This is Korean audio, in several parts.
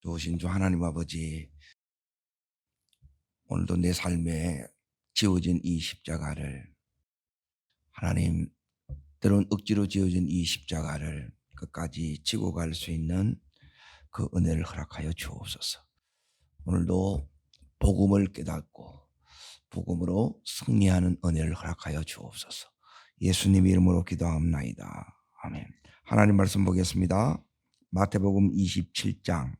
좋으신 주 하나님 아버지, 오늘도 내 삶에 지어진 이 십자가를, 하나님, 때론 억지로 지어진 이 십자가를 끝까지 지고 갈 수 있는 그 은혜를 허락하여 주옵소서. 오늘도 복음을 깨닫고 복음으로 승리하는 은혜를 허락하여 주옵소서. 예수님 이름으로 기도합나이다. 아멘. 하나님 말씀 보겠습니다. 마태복음 27장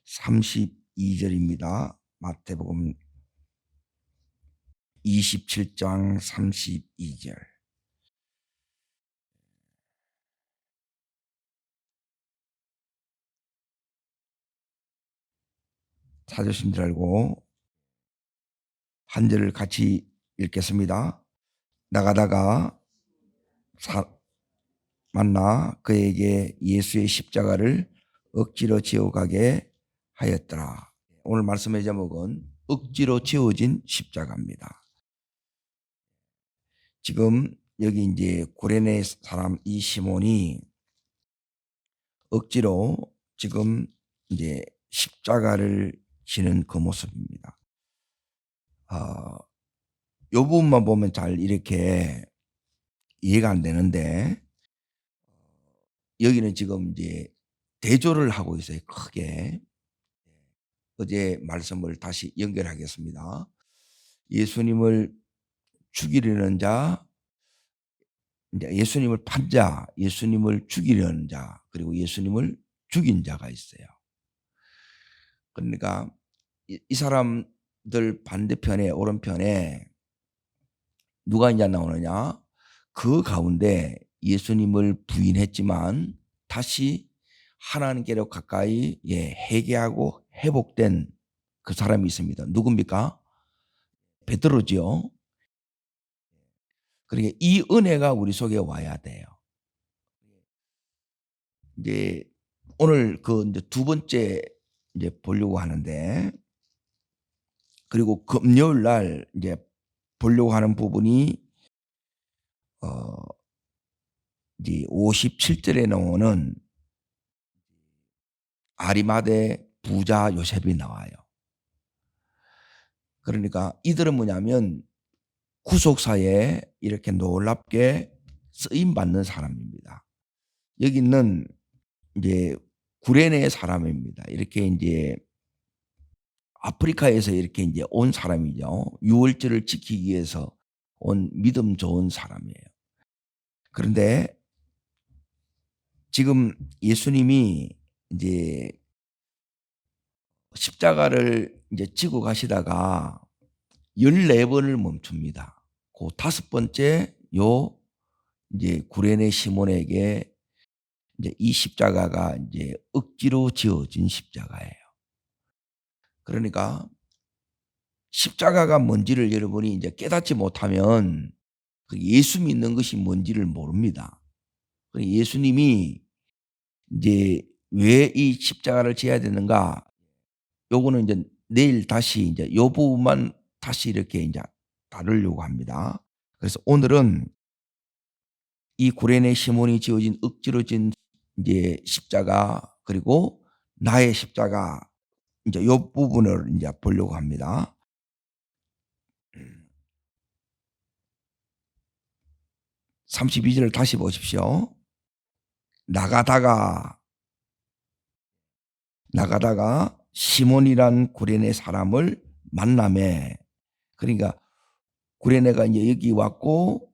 32절입니다. 마태복음 27장 32절. 찾으신 줄 알고 한 절을 같이 읽겠습니다. 나가다가 만나 그에게 예수의 십자가를 억지로 지어가게 하였더라. 오늘 말씀의 제목은 억지로 지어진 십자가입니다. 지금 여기 이제 구레네 사람 이 시몬이 억지로 지금 이제 십자가를 지는 그 모습입니다. 요 부분만 보면 잘 이렇게 이해가 안 되는데, 여기는 지금 이제 대조를 하고 있어요. 크게. 어제 말씀을 다시 연결하겠습니다. 예수님을 죽이려는 자, 이제 예수님을 판 자, 예수님을 죽이려는 자, 그리고 예수님을 죽인 자가 있어요. 그러니까 이 사람들 반대편에, 오른편에 누가 이제 나오느냐? 그 가운데 예수님을 부인했지만 다시 하나님께로 가까이 회개하고 회복된 그 사람이 있습니다. 누굽니까? 베드로지요. 그러니까 이 은혜가 우리 속에 와야 돼요. 이제 오늘 그 이제 두 번째 이제 보려고 하는데, 그리고 금요일 날 이제 보려고 하는 부분이 이제 57절에 나오는 아리마대 부자 요셉이 나와요. 그러니까 이들은 뭐냐면 구속사에 이렇게 놀랍게 쓰임 받는 사람입니다. 여기는 이제 구레네 사람입니다. 이렇게 이제 아프리카에서 이렇게 이제 온 사람이죠. 유월절을 지키기 위해서 온 믿음 좋은 사람이에요. 그런데 지금 예수님이 이제 십자가를 이제 지고 가시다가 14번을 멈춥니다. 그 다섯 번째 이제 구레네 시몬에게 이제 이 십자가가 이제 억지로 지어진 십자가예요. 그러니까 십자가가 뭔지를 여러분이 이제 깨닫지 못하면 그 예수 믿는 것이 뭔지를 모릅니다. 예수님이 이제 왜 이 십자가를 지어야 되는가? 요거는 이제 내일 다시 이제 요 부분만 다시 이렇게 이제 다루려고 합니다. 그래서 오늘은 이 구레네 시몬이 지어진 억지로 진 이제 십자가, 그리고 나의 십자가, 이제 요 부분을 이제 보려고 합니다. 32절을 다시 보십시오. 나가다가 시몬이란 구레네 사람을 만나매. 그러니까 구레네가 이제 여기 왔고,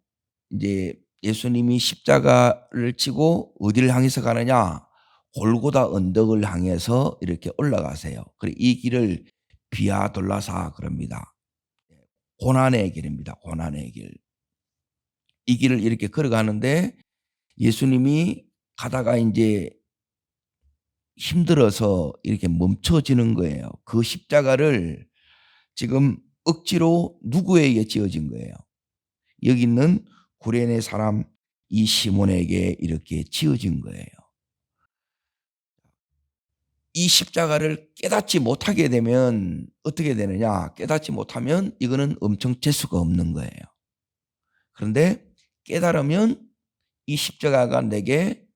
이제 예수님이 십자가를 지고 어디를 향해서 가느냐? 골고다 언덕을 향해서 이렇게 올라가세요. 그리고 이 길을 비아 돌라사 그럽니다. 고난의 길입니다. 고난의 길. 이 길을 이렇게 걸어가는데 예수님이 가다가 이제 힘들어서 이렇게 멈춰지는 거예요. 그 십자가를 지금 억지로 누구에게 지어진 거예요? 여기 있는 구레네 사람 이 시몬에게 이렇게 지어진 거예요. 이 십자가를 깨닫지 못하게 되면 어떻게 되느냐? 깨닫지 못하면 이거는 엄청 재수가 없는 거예요. 그런데 깨달으면 이 십자가가 내게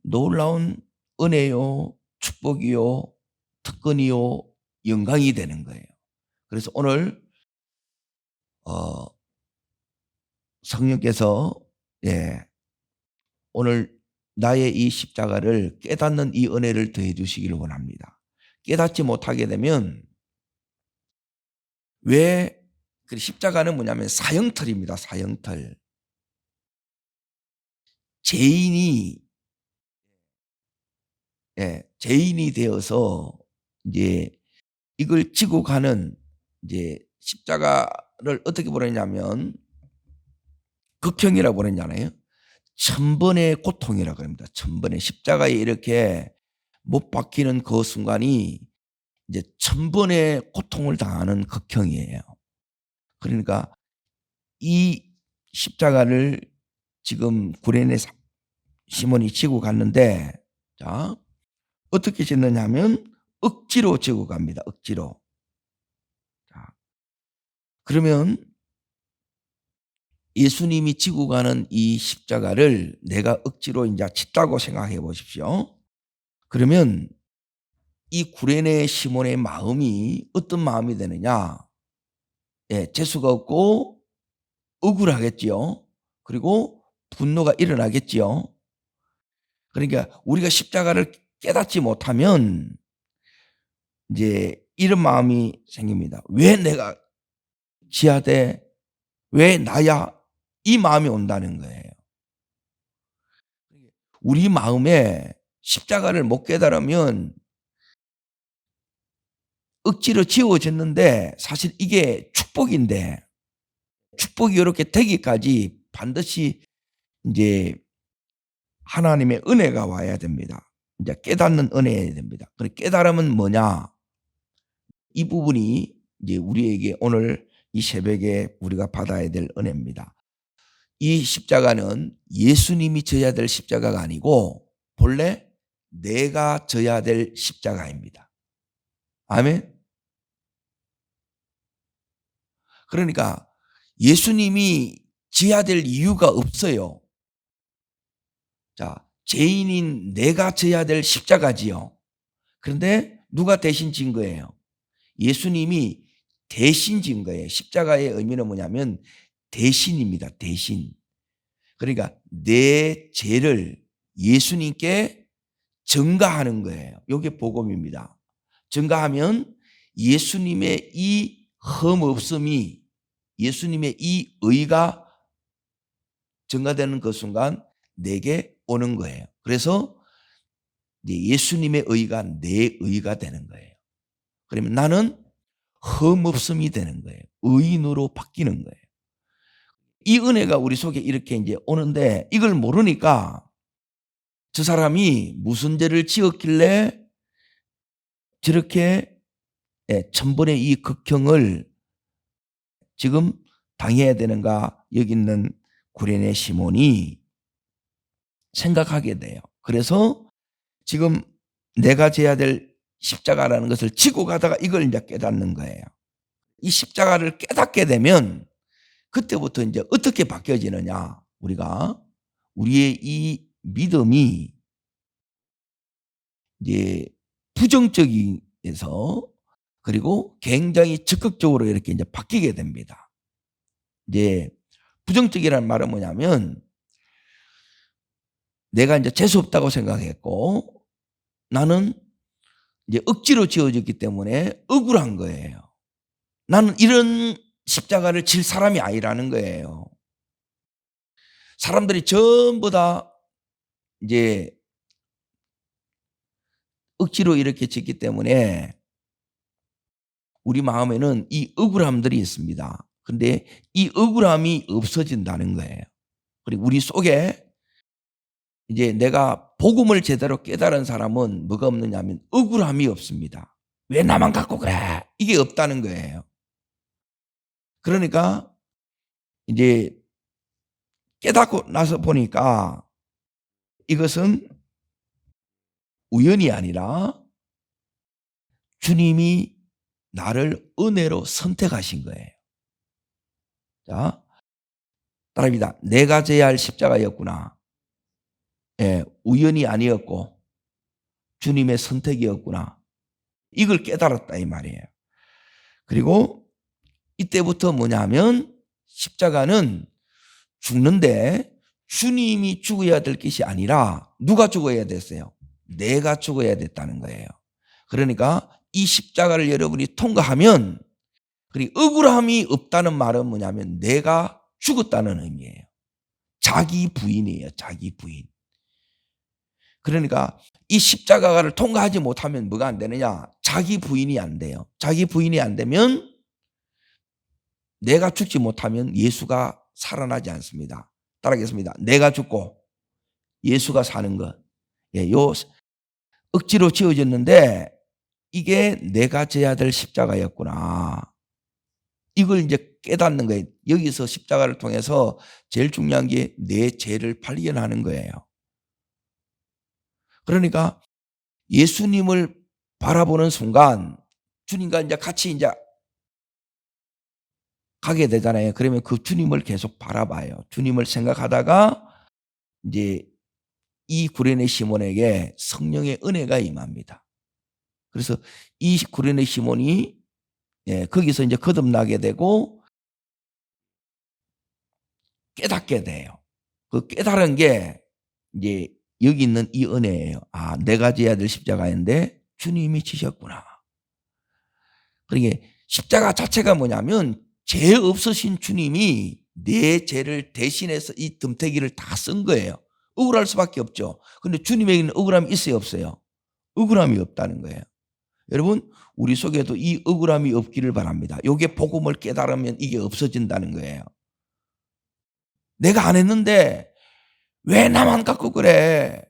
놀라운 은혜요, 축복이요, 특권이요 영광이 되는 거예요. 그래서 오늘 성령께서 예, 오늘 나의 이 십자가를 깨닫는 이 은혜를 더해 주시기를 원합니다. 깨닫지 못하게 되면 왜 그 십자가는 뭐냐면 사형틀입니다. 사형틀. 죄인이 죄인이 되어서 이제 이걸 지고 가는 이제 십자가를 어떻게 보냈냐면 극형이라고 보냈잖아요. 천번의 고통이라고 합니다. 천번의 십자가에 이렇게 못 박히는 그 순간이 이제 천번의 고통을 당하는 극형이에요. 그러니까 이 십자가를 지금 구레네 시몬이 지고 갔는데, 자, 어떻게 짓느냐면 억지로 지고 갑니다. 억지로. 자, 그러면 예수님이 지고 가는 이 십자가를 내가 억지로 이제 짓다고 생각해 보십시오. 그러면 이 구레네 시몬의 마음이 어떤 마음이 되느냐? 재수가 없고 억울하겠지요. 그리고 분노가 일어나겠지요. 그러니까 우리가 십자가를 깨닫지 못하면 이제 이런 마음이 생깁니다. 왜 내가 지어야 돼? 왜 나야? 이 마음이 온다는 거예요. 우리 마음에 십자가를 못 깨달으면 억지로 지워졌는데 사실 이게 축복인데 축복이 이렇게 되기까지 반드시 이제 하나님의 은혜가 와야 됩니다. 이제 깨닫는 은혜야 됩니다. 그 깨달음은 뭐냐? 이 부분이 이제 우리에게 오늘 이 새벽에 우리가 받아야 될 은혜입니다. 이 십자가는 예수님이 져야 될 십자가가 아니고 본래 내가 져야 될 십자가입니다. 아멘. 그러니까 예수님이 져야 될 이유가 없어요. 자, 죄인인 내가 져야 될 십자가지요. 그런데 누가 대신 진 거예요? 예수님이 대신 진 거예요. 십자가의 의미는 뭐냐면 대신입니다. 대신. 그러니까 내 죄를 예수님께 전가하는 거예요. 이게 복음입니다. 전가하면 예수님의 이 흠없음이 예수님의 이 의가 전가되는 그 순간 내게 오는 거예요. 그래서 예수님의 의가 내 의가 되는 거예요. 그러면 나는 흠없음이 되는 거예요. 의인으로 바뀌는 거예요. 이 은혜가 우리 속에 이렇게 이제 오는데 이걸 모르니까 저 사람이 무슨 죄를 지었길래 저렇게 천번의 이 극형을 지금 당해야 되는가 여기 있는 구레네 시몬이 생각하게 돼요. 그래서 지금 내가 져야 될 십자가라는 것을 지고 가다가 이걸 이제 깨닫는 거예요. 이 십자가를 깨닫게 되면 그때부터 이제 어떻게 바뀌어지느냐? 우리가 우리의 이 믿음이 이제 부정적에서 그리고 굉장히 적극적으로 이렇게 이제 바뀌게 됩니다. 이제 부정적이라는 말은 뭐냐면 내가 이제 재수 없다고 생각했고 나는 이제 억지로 지어졌기 때문에 억울한 거예요. 나는 이런 십자가를 질 사람이 아니라는 거예요. 사람들이 전부 다 이제 억지로 이렇게 짓기 때문에 우리 마음에는 이 억울함들이 있습니다. 근데 이 억울함이 없어진다는 거예요. 그리고 우리 속에 이제 내가 복음을 제대로 깨달은 사람은 뭐가 없느냐 하면 억울함이 없습니다. 왜 나만 갖고 그래? 이게 없다는 거예요. 그러니까 이제 깨닫고 나서 보니까 이것은 우연이 아니라 주님이 나를 은혜로 선택하신 거예요. 자, 따라합니다. 내가 져야 할 십자가였구나. 우연이 아니었고 주님의 선택이었구나. 이걸 깨달았다 이 말이에요. 그리고 이때부터 뭐냐 하면 십자가는 죽는데 주님이 죽어야 될 것이 아니라 누가 죽어야 됐어요? 내가 죽어야 됐다는 거예요. 그러니까 이 십자가를 여러분이 통과하면, 그리고 억울함이 없다는 말은 뭐냐면 내가 죽었다는 의미예요. 자기 부인이에요. 자기 부인. 그러니까 이 십자가를 통과하지 못하면 뭐가 안 되느냐? 자기 부인이 안 돼요. 자기 부인이 안 되면 내가 죽지 못하면 예수가 살아나지 않습니다. 따라하겠습니다. 내가 죽고 예수가 사는 것. 예, 요 억지로 지어졌는데 이게 내가 져야 될 십자가였구나. 이걸 이제 깨닫는 거예요. 여기서 십자가를 통해서 제일 중요한 게 내 죄를 발견하는 거예요. 그러니까 예수님을 바라보는 순간 주님과 이제 같이 이제 가게 되잖아요. 그러면 그 주님을 계속 바라봐요. 주님을 생각하다가 이제 이 구레네 시몬에게 성령의 은혜가 임합니다. 그래서 이 구레네 시몬이 거기서 이제 거듭나게 되고 깨닫게 돼요. 그 깨달은 게 이제 여기 있는 이 은혜예요. 아, 내가 져야 될 십자가인데 주님이 지셨구나. 그러니까 십자가 자체가 뭐냐면 죄 없으신 주님이 내 죄를 대신해서 이 덤태기를 다 쓴 거예요. 억울할 수밖에 없죠. 그런데 주님에게는 억울함이 있어요, 없어요? 억울함이 없다는 거예요. 여러분, 우리 속에도 이 억울함이 없기를 바랍니다. 이게 복음을 깨달으면 이게 없어진다는 거예요. 내가 안 했는데 왜 나만 갖고 그래?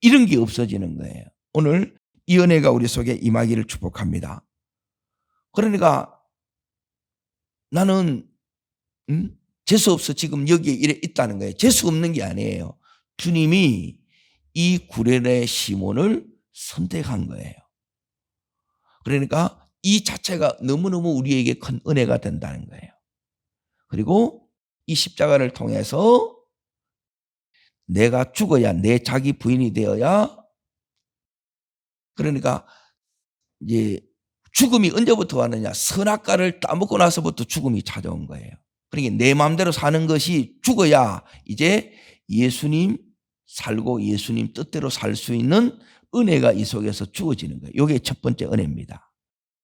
이런 게 없어지는 거예요. 오늘 이 은혜가 우리 속에 임하기를 축복합니다. 그러니까 나는 재수 없어 지금 여기에 있다는 거예요. 재수 없는 게 아니에요. 주님이 이 구레네 시몬을 선택한 거예요. 그러니까 이 자체가 너무너무 우리에게 큰 은혜가 된다는 거예요. 그리고 이 십자가를 통해서 내가 죽어야, 내 자기 부인이 되어야, 그러니까 이제 죽음이 언제부터 왔느냐? 선악과를 따먹고 나서부터 죽음이 찾아온 거예요. 그러니까 내 마음대로 사는 것이 죽어야 이제 예수님 살고 예수님 뜻대로 살 수 있는 은혜가 이 속에서 주어지는 거예요. 이게 첫 번째 은혜입니다.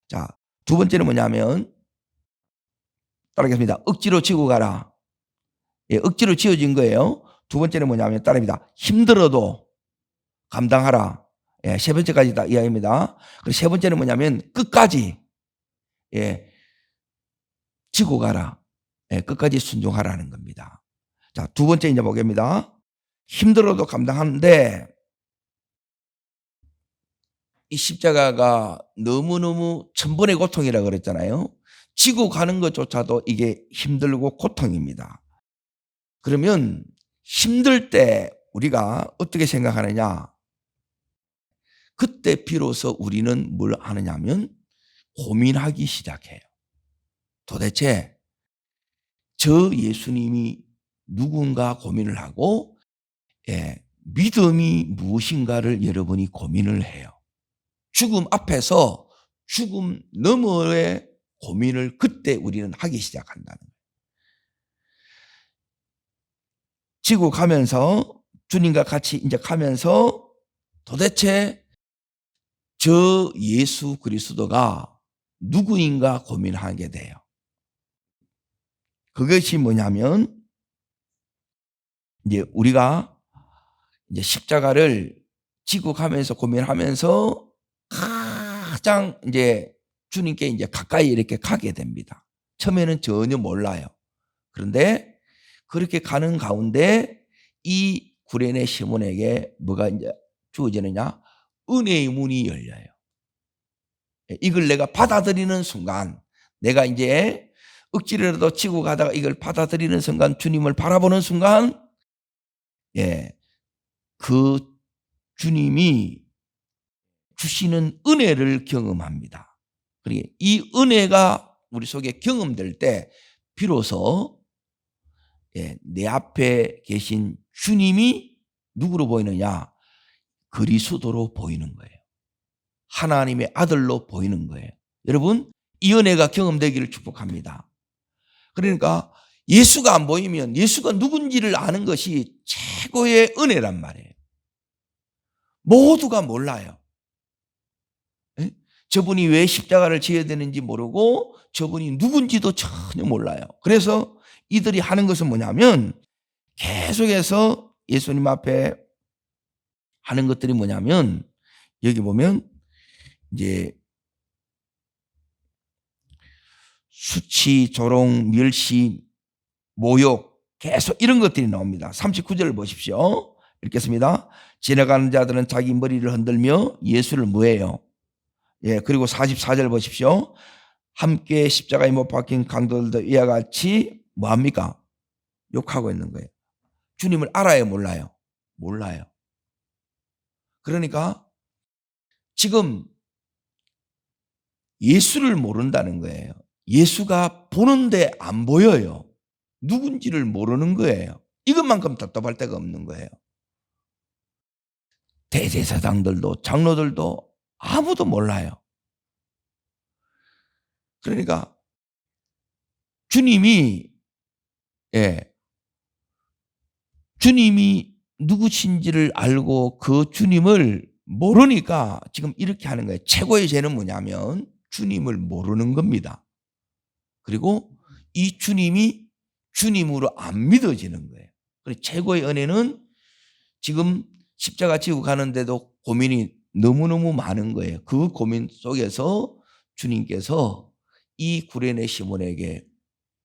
자, 두 번째는 뭐냐면 따르겠습니다. 억지로 지고 가라. 예, 억지로 지어진 거예요. 두 번째는 뭐냐면 따릅니다. 힘들어도 감당하라. 예, 세 번째까지 다 이야기입니다. 그리고 세 번째는 뭐냐면 끝까지 지고 가라. 끝까지 순종하라는 겁니다. 자, 두 번째 이제 보겠습니다. 힘들어도 감당하는데 이 십자가가 너무너무 천번의 고통이라고 그랬잖아요. 지고 가는 것조차도 이게 힘들고 고통입니다. 그러면 힘들 때 우리가 어떻게 생각하느냐? 그때 비로소 우리는 뭘 하느냐면 고민하기 시작해요. 도대체 저 예수님이 누군가 고민을 하고 믿음이 무엇인가를 여러분이 고민을 해요. 죽음 앞에서 죽음 너머의 고민을 그때 우리는 하기 시작한다는 거예요. 지고 가면서 주님과 같이 이제 가면서 도대체 저 예수 그리스도가 누구인가 고민하게 돼요. 그것이 뭐냐면 이제 우리가 이제 십자가를 지고 가면서 고민하면서 가장 이제 주님께 이제 가까이 이렇게 가게 됩니다. 처음에는 전혀 몰라요. 그런데 그렇게 가는 가운데 이 구레네 시몬에게 뭐가 이제 주어지느냐? 은혜의 문이 열려요. 이걸 내가 받아들이는 순간, 내가 이제 억지로라도 치고 가다가 이걸 받아들이는 순간, 주님을 바라보는 순간, 그 주님이 주시는 은혜를 경험합니다. 그러니까 이 은혜가 우리 속에 경험될 때 비로소 내 앞에 계신 주님이 누구로 보이느냐? 그리스도로 보이는 거예요. 하나님의 아들로 보이는 거예요. 여러분, 이 은혜가 경험되기를 축복합니다. 그러니까 예수가 안 보이면 예수가 누군지를 아는 것이 최고의 은혜란 말이에요. 모두가 몰라요. 예? 저분이 왜 십자가를 지어야 되는지 모르고 저분이 누군지도 전혀 몰라요. 그래서 이들이 하는 것은 뭐냐면 계속해서 예수님 앞에 하는 것들이 뭐냐면 여기 보면 이제 수치, 조롱, 멸시, 모욕 계속 이런 것들이 나옵니다. 39절을 보십시오. 읽겠습니다. 지나가는 자들은 자기 머리를 흔들며 예수를 뭐해요? 예, 그리고 44절 보십시오. 함께 십자가에 못 박힌 강도들도 이와 같이 뭐합니까? 욕하고 있는 거예요. 주님을 알아요, 몰라요? 몰라요. 그러니까 지금 예수를 모른다는 거예요. 예수가 보는데 안 보여요. 누군지를 모르는 거예요. 이것만큼 답답할 데가 없는 거예요. 대제사장들도 장로들도 아무도 몰라요. 그러니까 주님이 누구신지를 알고 그 주님을 모르니까 지금 이렇게 하는 거예요. 최고의 죄는 뭐냐면 주님을 모르는 겁니다. 그리고 이 주님이 주님으로 안 믿어지는 거예요. 그래서 최고의 은혜는 지금 십자가 지고 가는데도 고민이 너무너무 많은 거예요. 그 고민 속에서 주님께서 이 구레네 시몬에게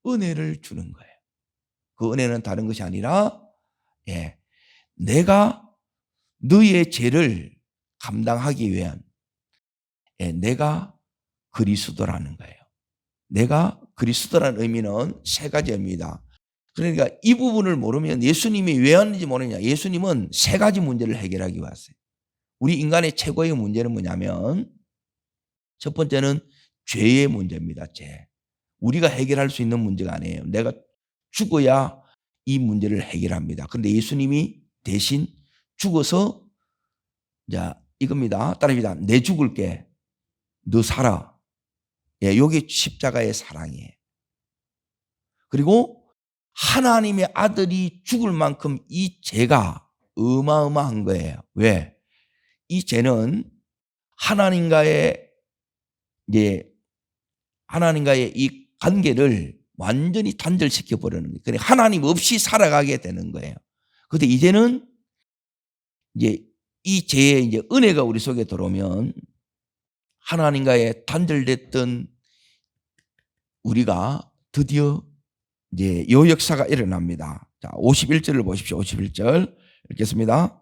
은혜를 주는 거예요. 그 은혜는 다른 것이 아니라 내가 너의 죄를 감당하기 위한 내가 그리스도라는 거예요. 내가 그리스도라는 의미는 세 가지입니다. 그러니까 이 부분을 모르면 예수님이 왜 왔는지 모르냐. 예수님은 세 가지 문제를 해결하기 왔어요. 우리 인간의 최고의 문제는 뭐냐면 첫 번째는 죄의 문제입니다. 죄. 우리가 해결할 수 있는 문제가 아니에요. 내가 죽어야 이 문제를 해결합니다. 그런데 예수님이 대신 죽어서 자 이겁니다. 따라합니다. 내 죽을게. 너 살아. 이게 십자가의 사랑이에요. 그리고 하나님의 아들이 죽을 만큼 이 죄가 어마어마한 거예요. 왜? 이 죄는 하나님과의 이 관계를 완전히 단절시켜 버리는 거예요. 그러니까 하나님 없이 살아가게 되는 거예요. 그런데 이제는 이 죄의 은혜가 우리 속에 들어오면 하나님과의 단절됐던 우리가 드디어 요 역사가 일어납니다. 자, 51절을 보십시오. 51절 읽겠습니다.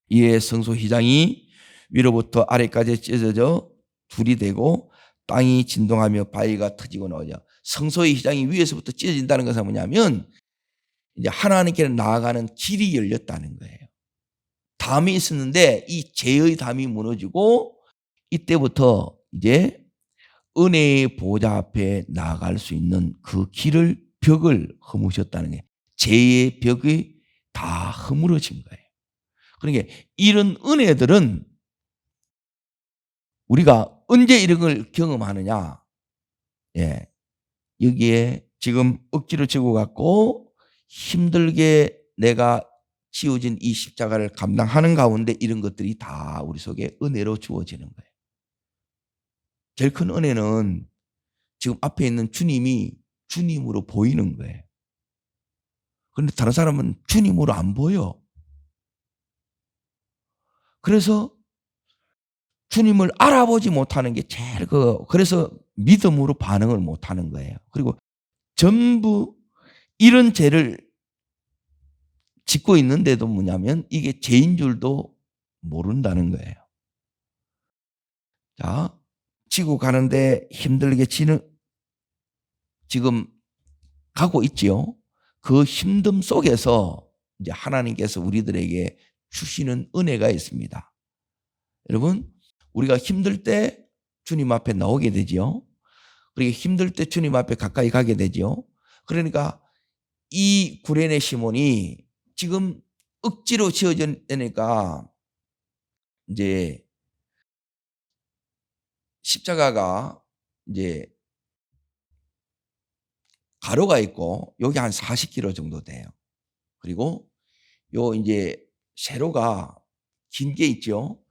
이에 성소 휘장이 위로부터 아래까지 찢어져 둘이 되고 땅이 진동하며 바위가 터지고 나오죠. 성소의 휘장이 위에서부터 찢어진다는 것은 뭐냐면 이제 하나님께 나아가는 길이 열렸다는 거예요. 담이 있었는데 이 죄의 담이 무너지고 이때부터 이제 은혜의 보좌 앞에 나아갈 수 있는 그 벽을 허무셨다는 게 죄의 벽이 다 허물어진 거예요. 그러니까 이런 은혜들은 우리가 언제 이런 걸 경험하느냐? 여기에 지금 억지로 지고 갖고 힘들게 내가 지어진 이 십자가를 감당하는 가운데 이런 것들이 다 우리 속에 은혜로 주어지는 거예요. 제일 큰 은혜는 지금 앞에 있는 주님이 주님으로 보이는 거예요. 그런데 다른 사람은 주님으로 안 보여. 그래서 주님을 알아보지 못하는 게 제일 그래서 믿음으로 반응을 못하는 거예요. 그리고 전부 이런 죄를 짓고 있는데도 뭐냐면 이게 죄인 줄도 모른다는 거예요. 자, 지고 가는데 힘들게 지금 가고 있지요. 그 힘듦 속에서 이제 하나님께서 우리들에게 주시는 은혜가 있습니다. 여러분, 우리가 힘들 때 주님 앞에 나오게 되지요. 그리고 힘들 때 주님 앞에 가까이 가게 되지요. 그러니까 이 구레네 시몬이 지금 억지로 지어지니까 이제 십자가가 이제 가로가 있고 여기 한 40km 정도 돼요. 그리고 요 이제 세로가 긴 게 있죠.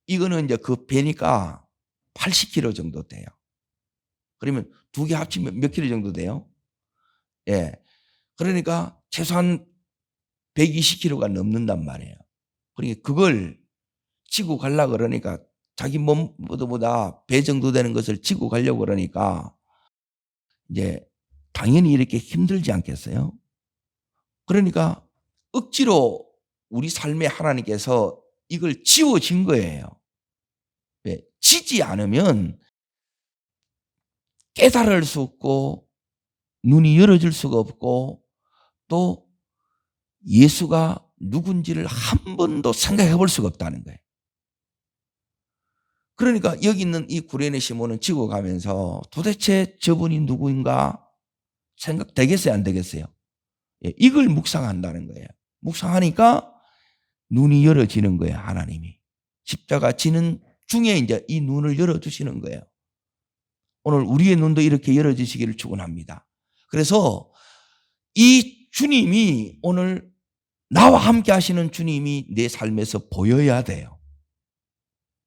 이거는 이제 그 배니까 80km 정도 돼요. 그러면 두 개 합치면 몇 킬로 정도 돼요? 예. 그러니까 최소한 120km가 넘는단 말이에요. 그러니까 그걸 지고 가려고 그러니까 자기 몸보다 배 정도 되는 것을 지고 가려고 그러니까 이제 당연히 이렇게 힘들지 않겠어요? 그러니까 억지로 우리 삶에 하나님께서 이걸 지워진 거예요. 왜? 지지 않으면 깨달을 수 없고 눈이 열어질 수가 없고 또 예수가 누군지를 한 번도 생각해 볼 수가 없다는 거예요. 그러니까 여기 있는 이 구레네 시몬은 지고 가면서 도대체 저분이 누구인가 생각되겠어요, 안 되겠어요? 예, 이걸 묵상한다는 거예요. 묵상하니까 눈이 열어지는 거예요, 하나님이. 십자가 지는 중에 이제 이 눈을 열어주시는 거예요. 오늘 우리의 눈도 이렇게 열어지시기를 축원합니다. 그래서 이 주님이 오늘 나와 함께 하시는 주님이 내 삶에서 보여야 돼요.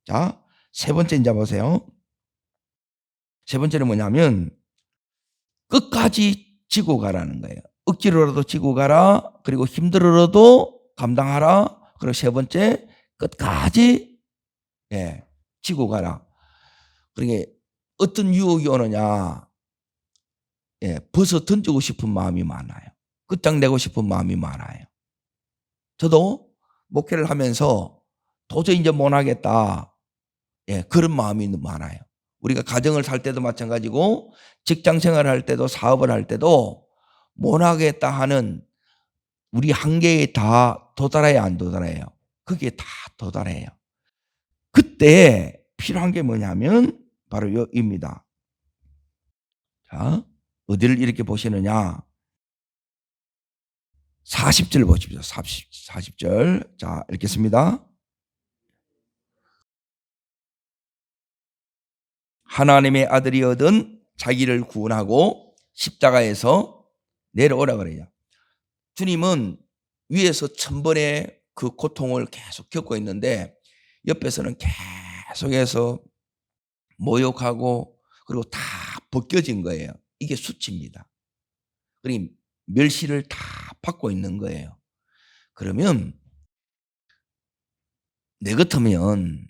자, 세 번째 이제 보세요. 세 번째는 뭐냐면 끝까지 지고 가라는 거예요. 억지로라도 지고 가라. 그리고 힘들어도 감당하라. 그리고 세 번째 끝까지 지고 가라. 그러니까 어떤 유혹이 오느냐, 벗어 던지고 싶은 마음이 많아요. 끝장내고 싶은 마음이 많아요. 저도 목회를 하면서 도저히 이제 못하겠다. 그런 마음이 많아요. 우리가 가정을 살 때도 마찬가지고 직장 생활을 할 때도 사업을 할 때도 못하겠다 하는 우리 한계에 다 도달해야 안 도달해요? 그게 다 도달해요. 그때 필요한 게 뭐냐면 바로 여기입니다. 자, 어디를 이렇게 보시느냐? 40절 보십시오. 40절. 자, 읽겠습니다. 하나님의 아들이 얻은 자기를 구원하고 십자가에서 내려오라 그래요. 주님은 위에서 천번의 그 고통을 계속 겪고 있는데 옆에서는 계속해서 모욕하고 그리고 다 벗겨진 거예요. 이게 수치입니다. 그러니 멸시를 다 받고 있는 거예요. 그러면 내 같으면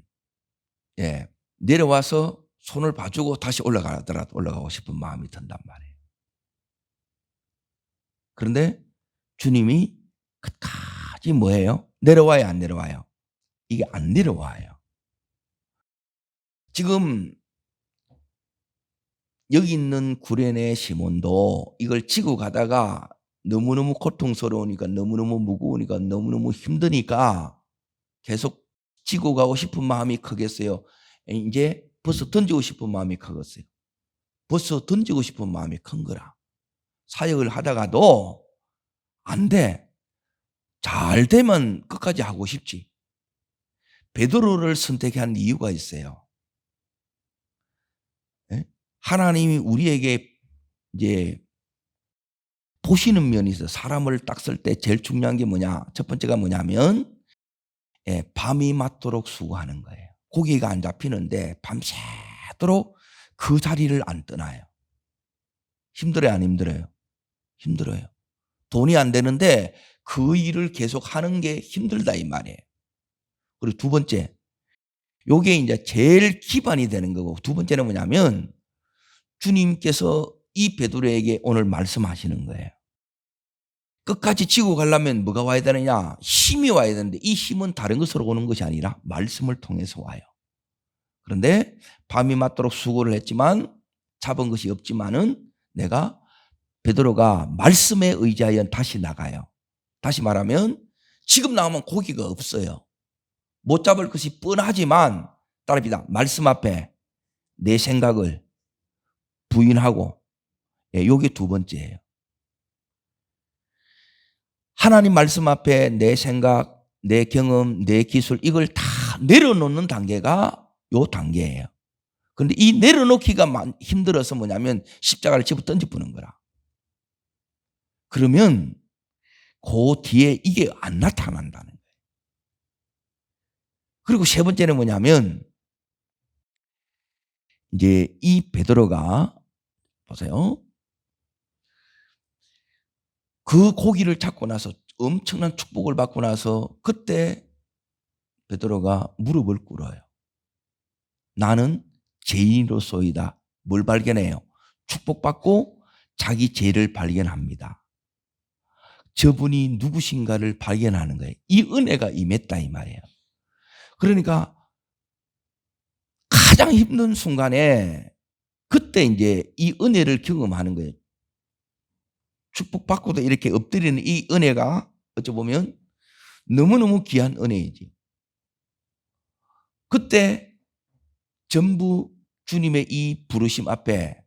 내려와서 손을 봐주고 다시 올라가더라도 올라가고 싶은 마음이 든단 말이에요. 그런데 주님이 끝까지 뭐예요? 내려와요, 안 내려와요? 이게 안 내려와요. 지금 여기 있는 구레네 시몬도 이걸 지고 가다가 너무너무 고통스러우니까 너무너무 무거우니까 너무너무 힘드니까 계속 지고 가고 싶은 마음이 크겠어요. 이제 벌써 던지고 싶은 마음이 크겠어요. 벌써 던지고 싶은 마음이 큰 거라. 사역을 하다가도 안 돼. 잘 되면 끝까지 하고 싶지. 베드로를 선택한 이유가 있어요. 하나님이 우리에게 이제 보시는 면이 있어요. 사람을 딱 쓸 때 제일 중요한 게 뭐냐? 첫 번째가 뭐냐면 밤이 맞도록 수고하는 거예요. 고기가 안 잡히는데 밤새도록 그 자리를 안 떠나요. 힘들어요, 안 힘들어요? 힘들어요. 돈이 안 되는데 그 일을 계속 하는 게 힘들다 이 말이에요. 그리고 두 번째, 요게 이제 제일 기반이 되는 거고 두 번째는 뭐냐면 주님께서 이 베드로에게 오늘 말씀하시는 거예요. 끝까지 지고 가려면 뭐가 와야 되느냐? 힘이 와야 되는데 이 힘은 다른 것으로 오는 것이 아니라 말씀을 통해서 와요. 그런데 밤이 맞도록 수고를 했지만 잡은 것이 없지만은 내가 베드로가 말씀에 의지하여 다시 나가요. 다시 말하면 지금 나오면 고기가 없어요. 못 잡을 것이 뻔하지만 따라합니다. 말씀 앞에 내 생각을 부인하고 요게 두 번째예요. 하나님 말씀 앞에 내 생각, 내 경험, 내 기술 이걸 다 내려놓는 단계가 요 단계예요. 그런데 이 내려놓기가 힘들어서 뭐냐면 십자가를 집어 던져보는 거라. 그러면 그 뒤에 이게 안 나타난다는 거예요. 그리고 세 번째는 뭐냐면 이제 이 베드로가 보세요. 그 고기를 잡고 나서 엄청난 축복을 받고 나서 그때 베드로가 무릎을 꿇어요. 나는 죄인으로서이다. 뭘 발견해요? 축복받고 자기 죄를 발견합니다. 저분이 누구신가를 발견하는 거예요. 이 은혜가 임했다 이 말이에요. 그러니까 가장 힘든 순간에 그때 이제 이 은혜를 경험하는 거예요. 축복받고도 이렇게 엎드리는 이 은혜가 어찌 보면 너무너무 귀한 은혜이지. 그때 전부 주님의 이 부르심 앞에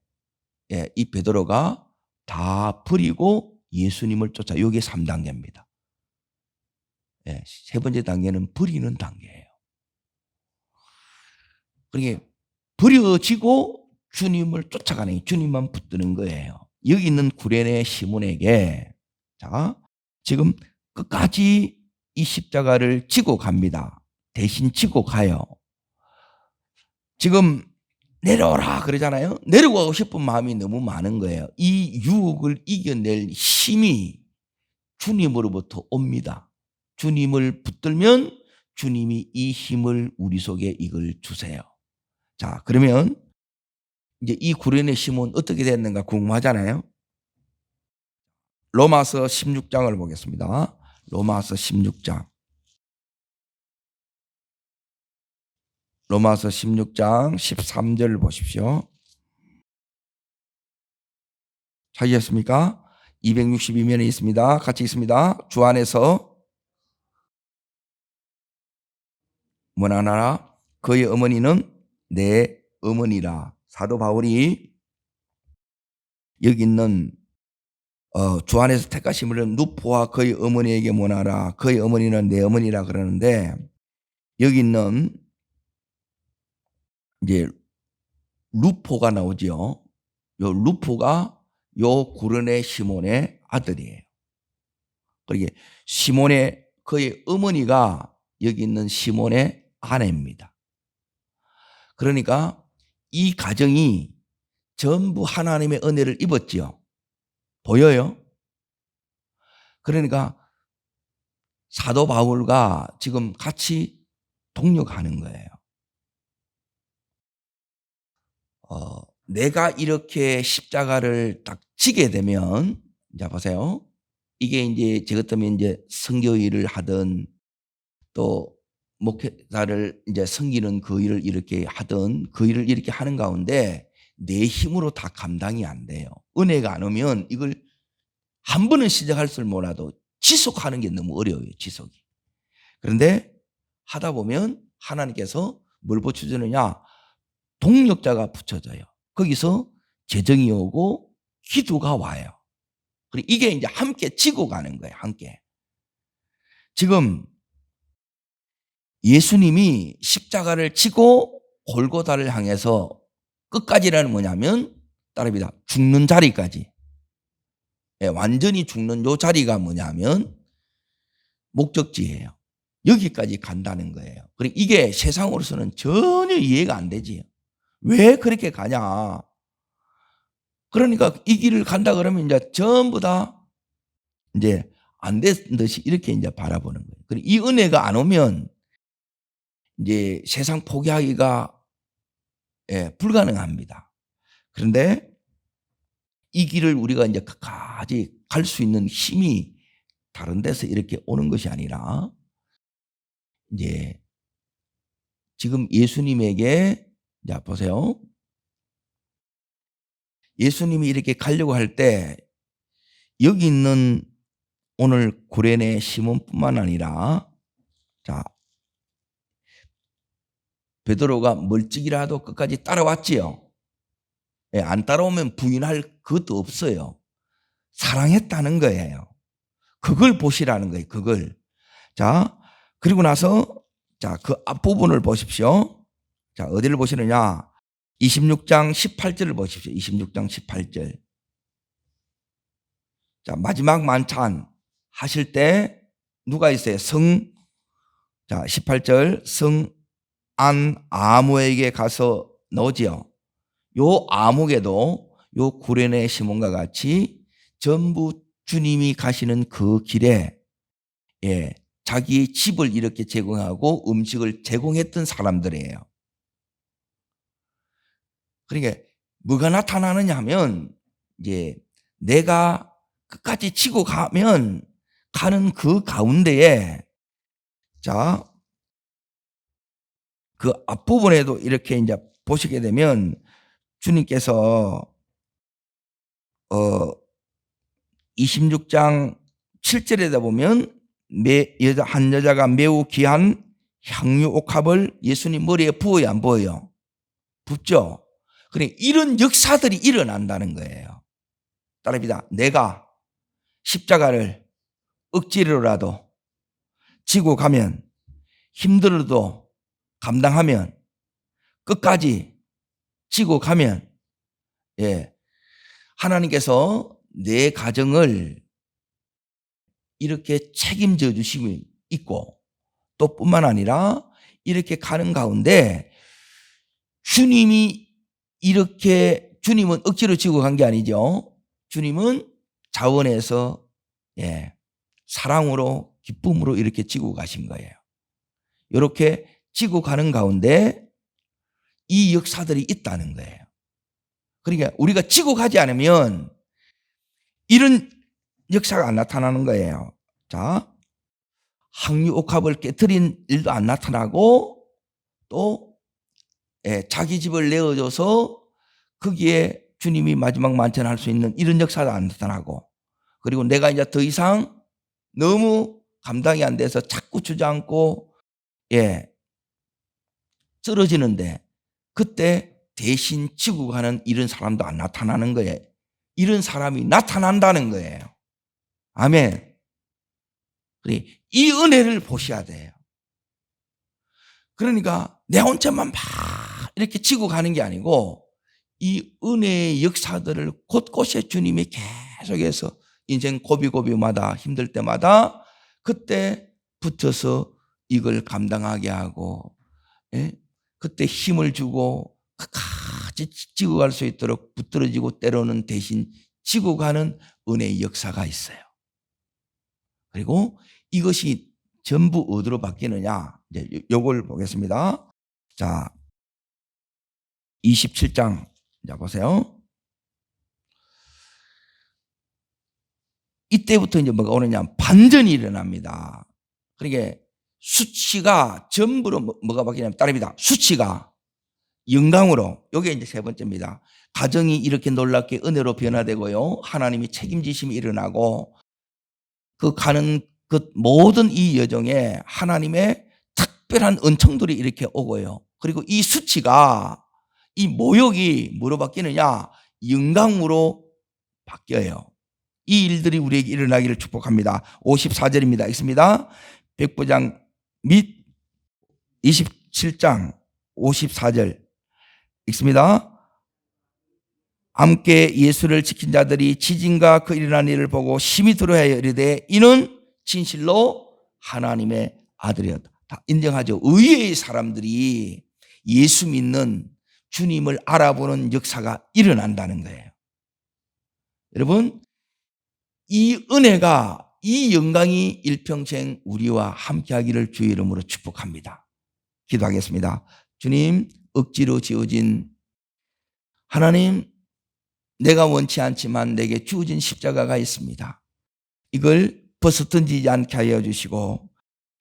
이 베드로가 다 버리고 예수님을 쫓아. 이게 3단계입니다. 세 번째 단계는 버리는 단계예요. 그러니까 버려지고 주님을 쫓아가는, 주님만 붙드는 거예요. 여기 있는 구레네 시몬에게 자 지금 끝까지 이 십자가를 지고 갑니다. 대신 지고 가요. 지금 내려오라 그러잖아요. 내려가고 싶은 마음이 너무 많은 거예요. 이 유혹을 이겨낼 힘이 주님으로부터 옵니다. 주님을 붙들면 주님이 이 힘을 우리 속에 이걸 주세요. 자, 그러면 이제 이 구레네 시몬 어떻게 됐는가 궁금하잖아요. 로마서 16장을 보겠습니다. 로마서 16장. 로마서 16장 13절 보십시오. 찾으셨습니까? 262면에 있습니다. 같이 있습니다. 주 안에서 원하나라 그의 어머니는 내 어머니라. 사도 바울이 여기 있는 주 안에서 택하심을 누포와 그의 어머니에게 원하라. 그의 어머니는 내 어머니라 그러는데 여기 있는 이제 루포가 나오죠. 요 루포가 요 구레네 시몬의 아들이에요. 그러게 시몬의 그의 어머니가 여기 있는 시몬의 아내입니다. 그러니까 이 가정이 전부 하나님의 은혜를 입었지요. 보여요? 그러니까 사도 바울과 지금 같이 동력하는 거예요. 내가 이렇게 십자가를 딱 지게 되면, 자 보세요. 이게 이제 저 같으면 이제 선교 일을 하든 또 목회자를 이제 섬기는 그 일을 이렇게 하든 그 일을 이렇게 하는 가운데 내 힘으로 다 감당이 안 돼요. 은혜가 안 오면 이걸 한 번은 시작할 줄 몰라도 지속하는 게 너무 어려워요. 지속이. 그런데 하다 보면 하나님께서 뭘 붙여주느냐? 동력자가 붙여져요. 거기서 재정이 오고 기도가 와요. 그리고 이게 이제 함께 지고 가는 거예요. 함께. 지금 예수님이 십자가를 지고 골고다를 향해서 끝까지라는 뭐냐면 따라합니다. 죽는 자리까지. 완전히 죽는 요 자리가 뭐냐면 목적지예요. 여기까지 간다는 거예요. 그리고 이게 세상으로서는 전혀 이해가 안 되지. 왜 그렇게 가냐? 그러니까 이 길을 간다 그러면 이제 전부 다 이제 안 된 듯이 이렇게 이제 바라보는 거예요. 그리고 이 은혜가 안 오면 이제 세상 포기하기가 불가능합니다. 그런데 이 길을 우리가 이제 끝까지 갈 수 있는 힘이 다른 데서 이렇게 오는 것이 아니라 이제 지금 예수님에게 자 보세요. 예수님이 이렇게 가려고 할 때 여기 있는 오늘 구레네 시몬뿐만 아니라 자 베드로가 멀찍이라도 끝까지 따라왔지요. 안 따라오면 부인할 것도 없어요. 사랑했다는 거예요. 그걸 보시라는 거예요. 그걸. 자, 그리고 나서 자, 그 앞부분을 보십시오. 자, 어디를 보시느냐? 26장 18절을 보십시오. 26장 18절. 자, 마지막 만찬 하실 때 누가 있어요? 자, 18절 성안 아무에게 가서 넣으지요. 요 아무개도 요 구레네 시몬과 같이 전부 주님이 가시는 그 길에 자기 집을 이렇게 제공하고 음식을 제공했던 사람들이에요. 그러니까 뭐가 나타나느냐 하면 이제 내가 끝까지 치고 가면 가는 그 가운데에 자, 그 앞부분에도 이렇게 이제 보시게 되면 주님께서 26장 7절에다 보면 한 여자가 매우 귀한 향유 옥합을 예수님 머리에 부어요, 안 부어요? 붓죠. 그러니까 이런 역사들이 일어난다는 거예요. 따라합니다. 내가 십자가를 억지로라도 지고 가면, 힘들어도 감당하면, 끝까지 지고 가면 하나님께서 내 가정을 이렇게 책임져 주심이 있고, 또 뿐만 아니라 이렇게 가는 가운데 주님은 억지로 지고 간 게 아니죠. 주님은 자원해서 사랑으로 기쁨으로 이렇게 지고 가신 거예요. 이렇게 지고 가는 가운데 이 역사들이 있다는 거예요. 그러니까 우리가 지고 가지 않으면 이런 역사가 안 나타나는 거예요. 자, 항유 옥합을 깨뜨린 일도 안 나타나고, 또 자기 집을 내어줘서 거기에 주님이 마지막 만찬할 수 있는 이런 역사도 안 나타나고, 그리고 내가 이제 더 이상 너무 감당이 안 돼서 자꾸 주저앉고 쓰러지는데 그때 대신 지고 가는 이런 사람도 안 나타나는 거예요. 이런 사람이 나타난다는 거예요. 아멘. 이 은혜를 보셔야 돼요. 그러니까 내 혼자만 막 이렇게 지고 가는 게 아니고 이 은혜의 역사들을 곳곳에 주님이 계속해서 인생 고비고비마다 힘들 때마다 그때 붙어서 이걸 감당하게 하고 그때 힘을 주고 끝까지 지고 갈 수 있도록 붙들어지고 때로는 대신 지고 가는 은혜의 역사가 있어요. 그리고 이것이 전부 어디로 바뀌느냐? 이제 요걸 보겠습니다. 자, 27장. 자, 보세요. 이때부터 이제 뭐가 오느냐? 반전이 일어납니다. 그러니까 수치가 전부로 뭐가 바뀌냐면 따릅니다. 수치가 영광으로, 이게 이제 세 번째입니다. 가정이 이렇게 놀랍게 은혜로 변화되고요. 하나님이 책임지심이 일어나고 그 가는 그 모든 이 여정에 하나님의 특별한 은총들이 이렇게 오고요. 그리고 이 수치가, 이 모욕이 뭐로 바뀌느냐? 영광으로 바뀌어요. 이 일들이 우리에게 일어나기를 축복합니다. 54절입니다. 읽습니다. 백부장 및 27장 54절 읽습니다. 함께 예수를 지킨 자들이 지진과 그 일어난 일을 보고 심히 두려워하여 이르되 이는 진실로 하나님의 아들이었다. 다 인정하죠. 의외의 사람들이 예수 믿는 주님을 알아보는 역사가 일어난다는 거예요. 여러분, 이 은혜가, 이 영광이 일평생 우리와 함께하기를 주의 이름으로 축복합니다. 기도하겠습니다. 주님, 억지로 지어진 하나님, 내가 원치 않지만 내게 주어진 십자가가 있습니다. 이걸 벗어 던지지 않게 하여 주시고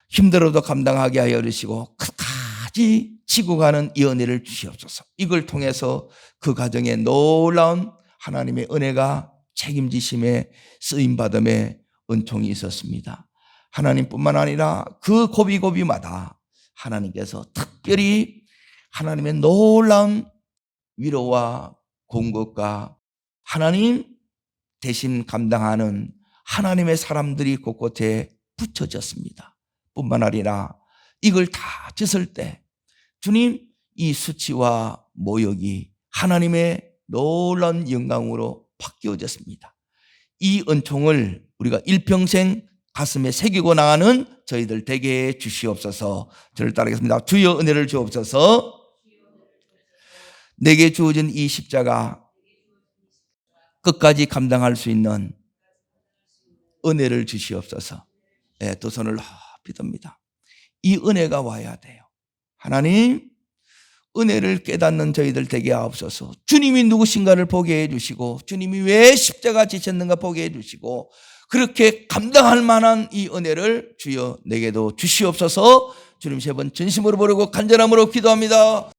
힘들어도 감당하게 하여 주시고 끝까지 지고 가는 이 은혜를 주시옵소서. 이걸 통해서 그 가정에 놀라운 하나님의 은혜가 책임지심에 쓰임받음에 은총이 있었습니다. 하나님뿐만 아니라 그 고비고비마다 하나님께서 특별히 하나님의 놀라운 위로와 공급과 하나님 대신 감당하는 하나님의 사람들이 곳곳에 붙여졌습니다. 뿐만 아니라 이걸 다 졌을 때 주님, 이 수치와 모욕이 하나님의 놀라운 영광으로 바뀌어졌습니다. 이 은총을 우리가 일평생 가슴에 새기고 나가는 저희들 되게 주시옵소서. 저를 따르겠습니다. 주여 은혜를 주옵소서. 내게 주어진 이 십자가 끝까지 감당할 수 있는 은혜를 주시옵소서. 네, 두 손을 높이 듭니다. 이 은혜가 와야 돼요. 하나님, 은혜를 깨닫는 저희들 되게 하옵소서. 주님이 누구신가를 보게 해주시고, 주님이 왜 십자가 지셨는가 보게 해주시고, 그렇게 감당할 만한 이 은혜를 주여 내게도 주시옵소서. 주님 세 번 진심으로 부르고 간절함으로 기도합니다.